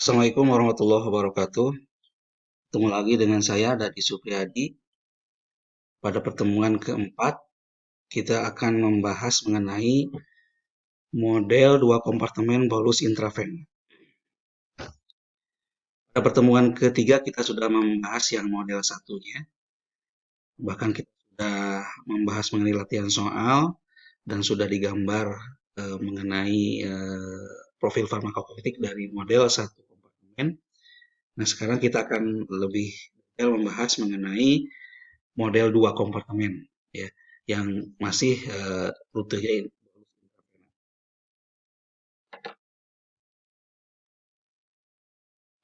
Assalamualaikum warahmatullahi wabarakatuh. Ketemu lagi dengan saya Dadi Supriyadi. Pada pertemuan keempat, kita akan membahas mengenai model dua kompartemen bolus intraven. Pada pertemuan ketiga, kita sudah membahas yang model satunya. Bahkan kita sudah membahas mengenai latihan soal dan sudah digambar mengenai profil farmakokinetik dari model satu kompartemen. Nah, sekarang kita akan lebih detail membahas mengenai model dua kompartemen, ya, yang masih rutenya ini.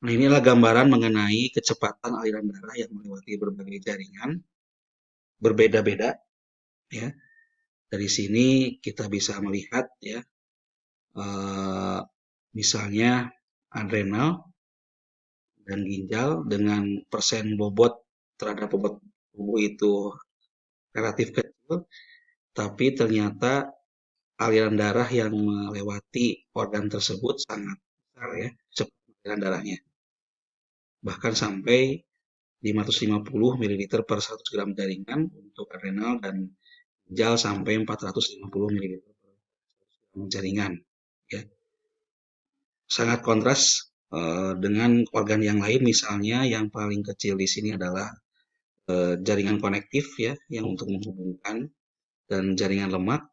Nah, inilah gambaran mengenai kecepatan aliran darah yang melewati berbagai jaringan berbeda-beda, ya. Dari sini kita bisa melihat, ya, misalnya adrenal dan ginjal dengan persen bobot terhadap bobot tubuh itu relatif kecil, tapi ternyata aliran darah yang melewati organ tersebut sangat besar, ya, aliran darahnya. Bahkan sampai 550 ml per 100 gram jaringan untuk adrenal dan ginjal sampai 450 ml per jaringan, ya. Sangat kontras dengan organ yang lain, misalnya yang paling kecil di sini adalah jaringan konektif, ya, yang untuk menghubungkan, dan jaringan lemak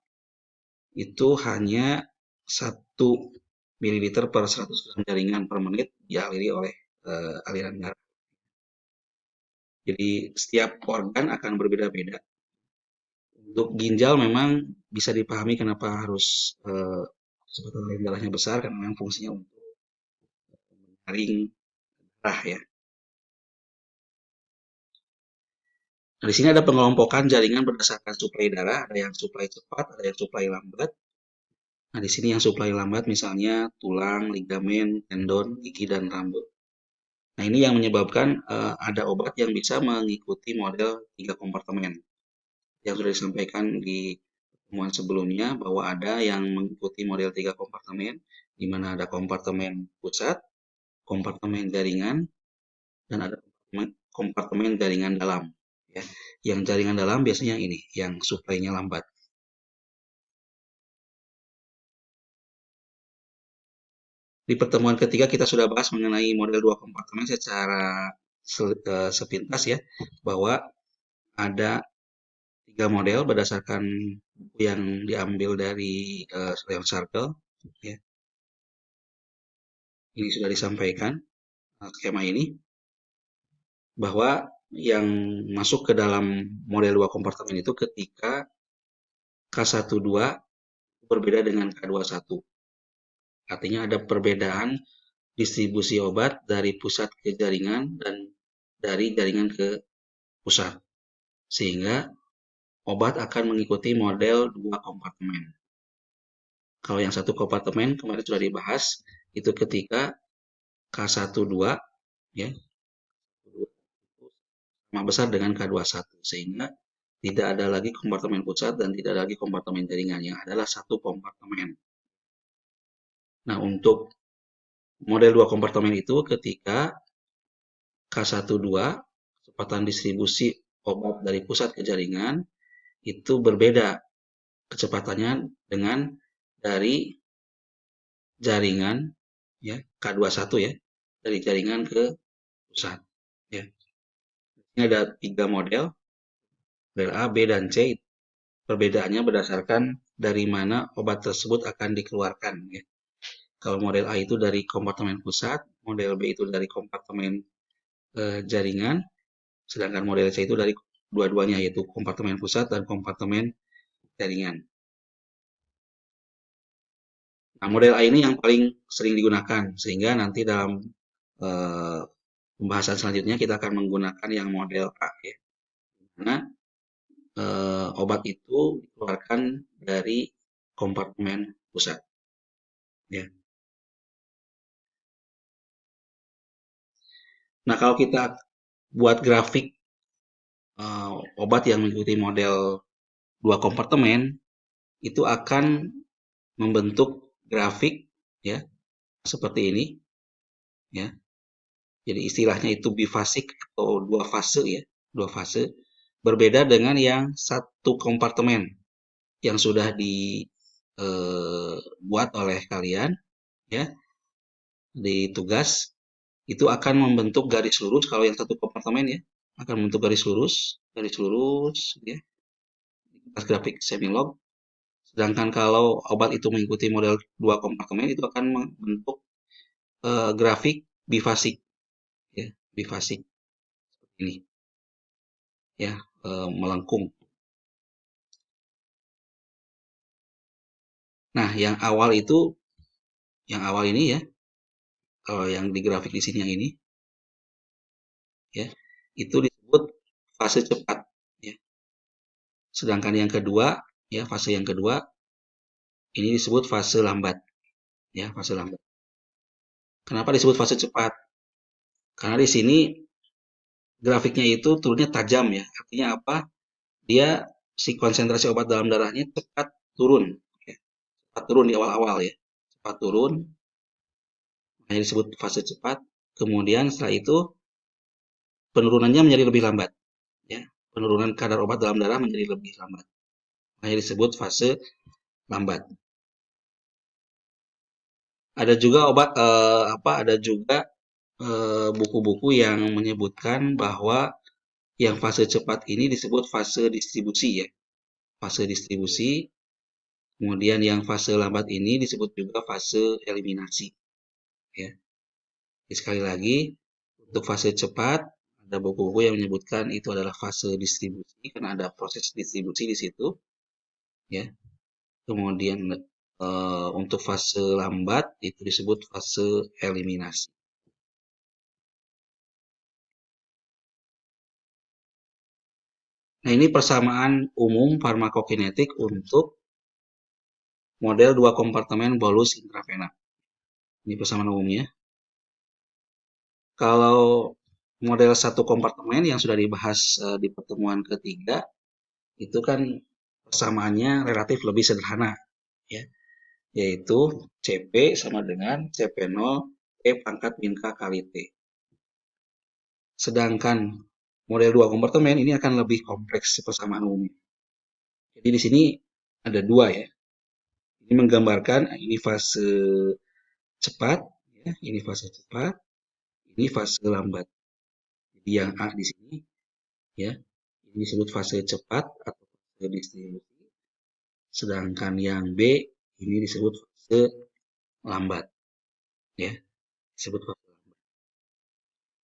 itu hanya 1 ml per 100 gram jaringan per menit dialiri oleh aliran darah. Jadi setiap organ akan berbeda-beda. Untuk ginjal memang bisa dipahami kenapa harus kecepatan aliran darahnya besar, karena memang fungsinya untuk menyaring darah, ya. Nah, di sini ada pengelompokan jaringan berdasarkan suplai darah, ada yang suplai cepat, ada yang suplai lambat. Nah, di sini yang suplai lambat misalnya tulang, ligamen, tendon, gigi, dan rambut. Nah, ini yang menyebabkan ada obat yang bisa mengikuti model 3 kompartemen. Yang sudah disampaikan di pertemuan sebelumnya bahwa ada yang mengikuti model 3 kompartemen, di mana ada kompartemen pusat, kompartemen jaringan, dan ada kompartemen jaringan dalam, ya. Yang jaringan dalam biasanya ini, yang suplainya lambat. Di pertemuan ketiga kita sudah bahas mengenai model 2 kompartemen secara sepintas, ya, bahwa ada 3 model berdasarkan buku yang diambil dari Leon Circle, ya. Ini sudah disampaikan skema ini, bahwa yang masuk ke dalam model 2 kompartemen itu ketika K12 berbeda dengan K21. Artinya ada perbedaan distribusi obat dari pusat ke jaringan dan dari jaringan ke pusat. Sehingga obat akan mengikuti model 2 kompartemen. Kalau yang satu kompartemen kemarin sudah dibahas, itu ketika K12, ya, sama besar dengan K21, sehingga tidak ada lagi kompartemen pusat dan tidak ada lagi kompartemen jaringan, yang adalah satu kompartemen. Nah, untuk model 2 kompartemen itu ketika K12, kecepatan distribusi obat dari pusat ke jaringan, itu berbeda kecepatannya dengan dari jaringan, ya, K21, ya, dari jaringan ke pusat, ya. Ini ada 3 model, model A, B, dan C. Perbedaannya berdasarkan dari mana obat tersebut akan dikeluarkan, ya. Kalau model A itu dari kompartemen pusat, model B itu dari kompartemen jaringan, sedangkan model C itu dari dua-duanya, yaitu kompartemen pusat dan kompartemen jaringan. Nah, model A ini yang paling sering digunakan, sehingga nanti dalam pembahasan selanjutnya kita akan menggunakan yang model A, ya. Karena obat itu dikeluarkan dari kompartemen pusat, ya. Nah, kalau kita buat grafik obat yang mengikuti model 2 kompartemen, itu akan membentuk grafik, ya, seperti ini, ya. Jadi istilahnya itu bifasik atau dua fase ya, dua fase. Berbeda dengan yang satu kompartemen yang sudah dibuat oleh kalian ya di tugas itu akan membentuk garis lurus kalau yang satu kompartemen ya akan membentuk garis lurus ya, atas grafik semilog. Sedangkan kalau obat itu mengikuti model dua kompartemen itu akan membentuk grafik bifasik ya, bifasik ini ya, melengkung. Nah, yang awal ini ya, kalau yang di grafik di sini yang ini ya, itu disebut fase cepat ya. Sedangkan yang kedua ya, fase yang kedua ini disebut fase lambat ya, fase lambat. Kenapa disebut fase cepat? Karena di sini grafiknya itu turunnya tajam ya. Artinya apa? Dia si konsentrasi obat dalam darahnya cepat turun ya. Cepat turun di awal-awal ya. Cepat turun, nah disebut fase cepat. Kemudian setelah itu penurunannya menjadi lebih lambat ya. Penurunan kadar obat dalam darah menjadi lebih lambat. Makanya disebut fase lambat. Ada juga ada juga buku-buku yang menyebutkan bahwa yang fase cepat ini disebut fase distribusi ya. Fase distribusi. Kemudian yang fase lambat ini disebut juga fase eliminasi ya. Jadi sekali lagi, untuk fase cepat ada buku-buku yang menyebutkan itu adalah fase distribusi karena ada proses distribusi di situ ya. Kemudian untuk fase lambat itu disebut fase eliminasi. Nah, ini persamaan umum farmakokinetik untuk model dua kompartemen bolus intravena. Ini persamaan umumnya. Kalau model satu kompartemen yang sudah dibahas di pertemuan ketiga, itu kan persamaannya relatif lebih sederhana, ya, yaitu CP sama dengan CP0 P pangkat min K kali T. Sedangkan model dua kompartemen ini akan lebih kompleks persamaan umumnya. Jadi di sini ada dua ya. Ini menggambarkan ini fase cepat, ya, ini fase cepat, ini fase lambat. Jadi yang A di sini, ya, ini disebut fase cepat atau fase distribusi. Sedangkan yang B ini disebut fase lambat, ya, disebut fase lambat.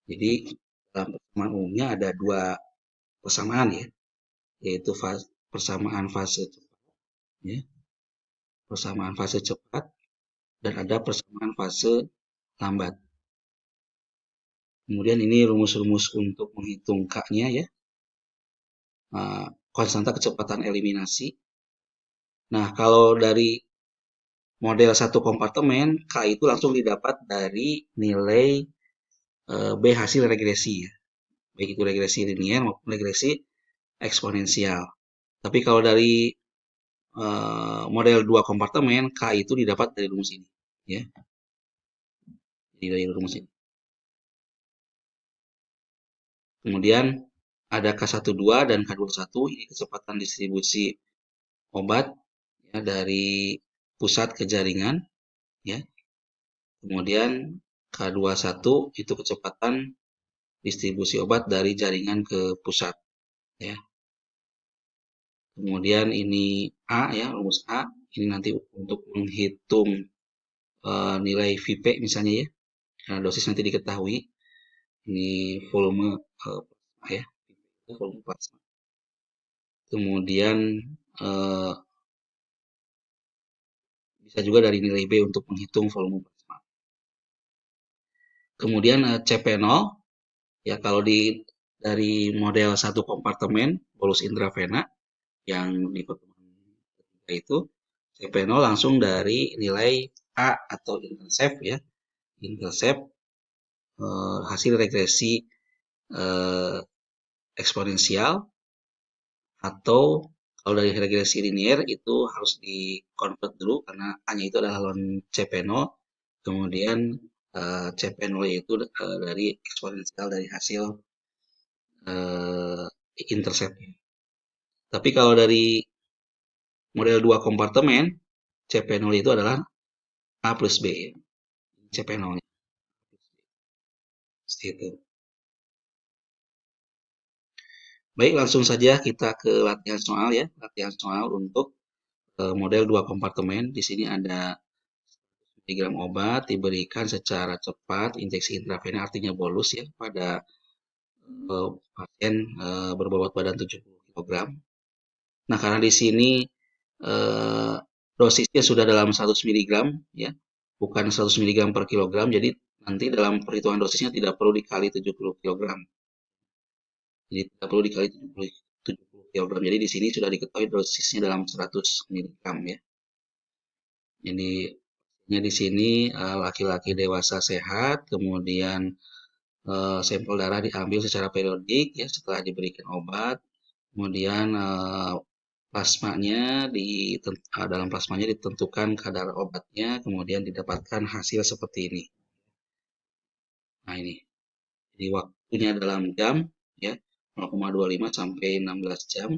Jadi dalam persamaan umumnya ada dua persamaan ya, yaitu persamaan fase cepat, ya, persamaan fase cepat, dan ada persamaan fase lambat. Kemudian ini rumus-rumus untuk menghitung K-nya ya. Konstanta kecepatan eliminasi. Nah, kalau dari model satu kompartemen, K itu langsung didapat dari nilai B hasil regresi ya. Baik itu regresi linier maupun regresi eksponensial. Tapi kalau dari model dua kompartemen, K itu didapat dari rumus ini. Ya. Jadi dari rumus ini. Kemudian ada K12 dan K21, ini kecepatan distribusi obat ya, dari pusat ke jaringan. Ya. Kemudian K21 itu kecepatan distribusi obat dari jaringan ke pusat. Ya. Kemudian ini A ya, rumus A. Ini nanti untuk menghitung nilai VP misalnya ya. Karena dosis nanti diketahui. Ini volume ya, volume plasma. Kemudian bisa juga dari nilai B untuk menghitung volume plasma. Kemudian CP0 ya kalau dari model satu kompartemen bolus intravena yang di pertemuan ketiga itu CP0 langsung dari nilai A atau intercept ya, intercept hasil regresi eksponensial, atau kalau dari regresi linier itu harus di convert dulu karena A-nya itu adalah ln CP0, kemudian CP0 itu dari eksponensial dari hasil interceptnya. Tapi kalau dari model 2 kompartemen, CP0 itu adalah A plus B. CP0-nya. Seperti itu. Baik, langsung saja kita ke latihan soal ya. Latihan soal untuk model 2 kompartemen. Di sini ada miligram obat diberikan secara cepat, injeksi intravena artinya bolus ya, pada pasien berbobot badan 70 kg. Nah, karena di sini eh, dosisnya sudah dalam 100 miligram ya, bukan 100 miligram per kilogram, jadi nanti dalam perhitungan dosisnya tidak perlu dikali 70 kilogram. Jadi tidak perlu dikali 70 kilogram. Jadi di sini sudah diketahui dosisnya dalam 100 miligram ya. Jadi di sini laki-laki dewasa sehat, kemudian sampel darah diambil secara periodik ya setelah diberikan obat. Kemudian plasmanya dalam plasmanya ditentukan kadar obatnya, kemudian didapatkan hasil seperti ini. Nah ini, jadi waktunya dalam jam ya 0,25 sampai 16 jam.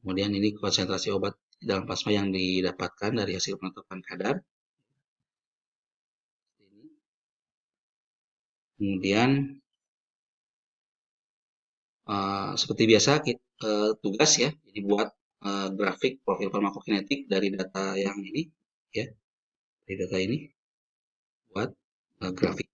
Kemudian ini konsentrasi obat dalam plasma yang didapatkan dari hasil penetapan kadar. Kemudian seperti biasa tugas ya, jadi buat grafik profil farmakokinetik dari data yang ini ya, dari data ini buat grafik.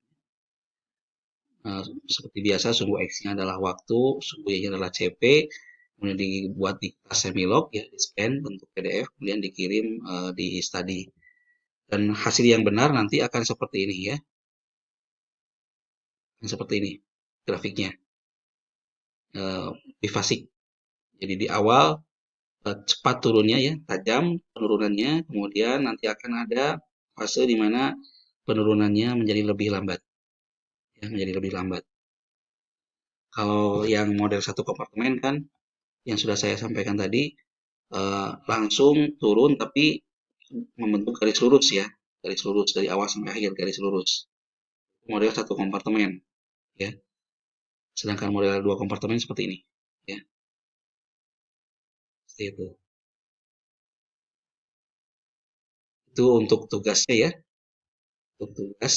Seperti biasa sumbu X-nya adalah waktu, sumbu Y-nya adalah CP, kemudian dibuat di kelas semilog ya, di scan bentuk PDF, kemudian dikirim di study. Dan hasil yang benar nanti akan seperti ini ya, seperti ini grafiknya, bifasik. Jadi di awal cepat turunnya ya, tajam penurunannya, kemudian nanti akan ada fase di mana penurunannya menjadi lebih lambat, ya, menjadi lebih lambat. Kalau yang model satu kompartemen kan, yang sudah saya sampaikan tadi, langsung turun tapi membentuk garis lurus ya, garis lurus dari awal sampai akhir garis lurus. Model satu kompartemen, ya. Sedangkan model dua kompartemen seperti ini, ya, seperti itu. Itu untuk tugasnya ya, untuk tugas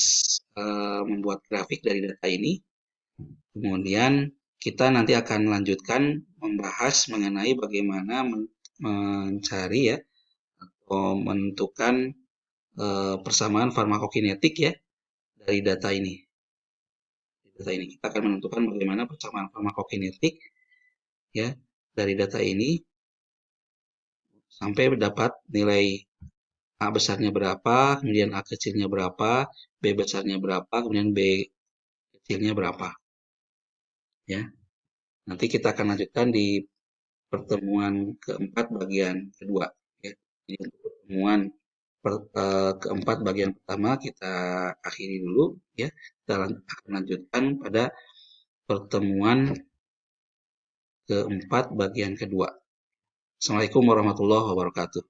membuat grafik dari data ini. Kemudian kita nanti akan lanjutkan membahas mengenai bagaimana mencari ya atau menentukan persamaan farmakokinetik ya dari data ini. Data ini kita akan menentukan bagaimana persamaan farmakokinetik ya dari data ini sampai dapat nilai A besarnya berapa, kemudian A kecilnya berapa, B besarnya berapa, kemudian B kecilnya berapa. Ya, nanti kita akan lanjutkan di pertemuan keempat bagian kedua. Ya. Jadi untuk pertemuan keempat bagian pertama kita akhiri dulu. Ya, kita akan lanjutkan pada pertemuan keempat bagian kedua. Assalamualaikum warahmatullahi wabarakatuh.